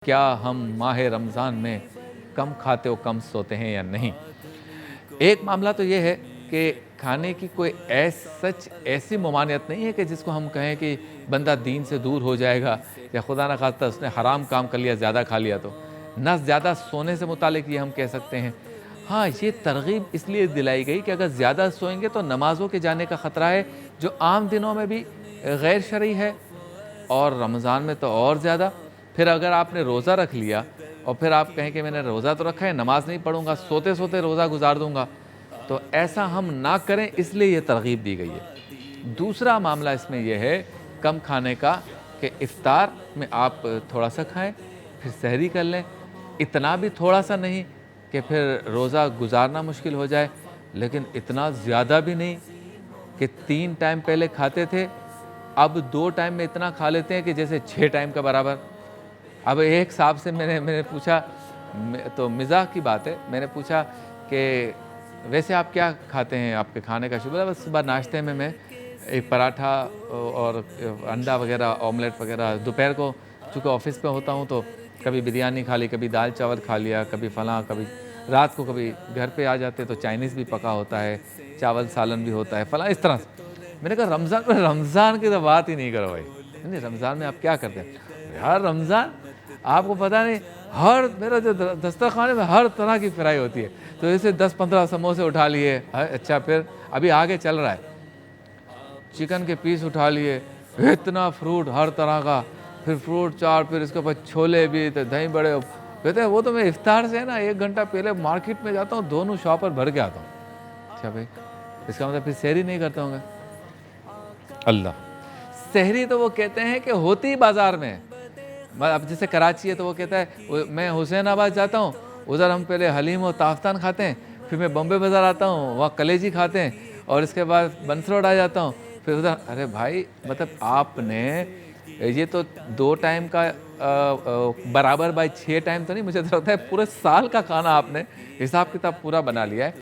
کیا ہم ماہ رمضان میں کم کھاتے و کم سوتے ہیں یا نہیں؟ ایک معاملہ تو یہ ہے کہ کھانے کی کوئی ایسی ممانعت نہیں ہے کہ جس کو ہم کہیں کہ بندہ دین سے دور ہو جائے گا یا خدا نہ خواستہ اس نے حرام کام کر لیا، زیادہ کھا لیا تو نہ زیادہ سونے سے متعلق یہ ہم کہہ سکتے ہیں۔ ہاں، یہ ترغیب اس لیے دلائی گئی کہ اگر زیادہ سوئیں گے تو نمازوں کے جانے کا خطرہ ہے، جو عام دنوں میں بھی غیر شرعی ہے اور رمضان میں تو اور زیادہ۔ پھر اگر آپ نے روزہ رکھ لیا اور پھر آپ کہیں کہ میں نے روزہ تو رکھا ہے، نماز نہیں پڑھوں گا، سوتے سوتے روزہ گزار دوں گا، تو ایسا ہم نہ کریں، اس لیے یہ ترغیب دی گئی ہے۔ دوسرا معاملہ اس میں یہ ہے کم کھانے کا کہ افطار میں آپ تھوڑا سا کھائیں، پھر سحری کر لیں، اتنا بھی تھوڑا سا نہیں کہ پھر روزہ گزارنا مشکل ہو جائے، لیکن اتنا زیادہ بھی نہیں کہ 3 ٹائم پہلے کھاتے تھے اب 2 ٹائم میں اتنا کھا لیتے ہیں کہ جیسے 6 ٹائم کا برابر۔ اب ایک صاحب سے میں نے پوچھا، تو مزاح کی بات ہے، میں نے پوچھا کہ ویسے آپ کیا کھاتے ہیں، آپ کے کھانے کا شبہ؟ بس صبح ناشتے میں ایک پراٹھا اور انڈا وغیرہ، آملیٹ وغیرہ، دوپہر کو چونکہ آفس میں ہوتا ہوں تو کبھی بریانی کھا لی، کبھی دال چاول کھا لیا، کبھی فلاں، کبھی رات کو کبھی گھر پہ آ جاتے تو چائنیز بھی پکا ہوتا ہے، چاول سالن بھی ہوتا ہے، فلاں اس طرح سے۔ میں نے کہا رمضان کی تو بات ہی نہیں کرو بھائی، نہیں رمضان میں آپ کیا کرتے ہیں یار؟ رمضان آپ کو پتہ نہیں، میرا جو دسترخوان میں ہر طرح کی فرائی ہوتی ہے، تو اسے 10-15 سموسے اٹھا لیے، اچھا پھر ابھی آگے چل رہا ہے، چکن کے پیس اٹھا لیے، اتنا فروٹ ہر طرح کا، پھر فروٹ چاٹ، پھر اس کے بعد چھولے بھی، دہی بڑے، کہتے ہیں وہ تو میں افطار سے نا 1 گھنٹہ پہلے مارکیٹ میں جاتا ہوں، دونوں شاپر بھر کے آتا ہوں۔ اچھا بھائی، اس کا مطلب پھر سحری نہیں کرتا ہوں گا؟ اللہ، سحری تو وہ کہتے ہیں کہ ہوتی بازار میں، اب جیسے کراچی ہے تو وہ کہتا ہے میں حسین آباد جاتا ہوں، ادھر ہم پہلے حلیم و تافتان کھاتے ہیں، پھر میں بمبے بازار آتا ہوں، وہاں کلیجی کھاتے ہیں، اور اس کے بعد بنس روڈ آ جاتا ہوں، پھر ادھر۔ ارے بھائی، مطلب آپ نے یہ تو 2 ٹائم کا برابر بائی 6 ٹائم تو نہیں، مجھے تو لگتا ہے پورے سال کا کھانا آپ نے حساب کتاب پورا بنا لیا ہے۔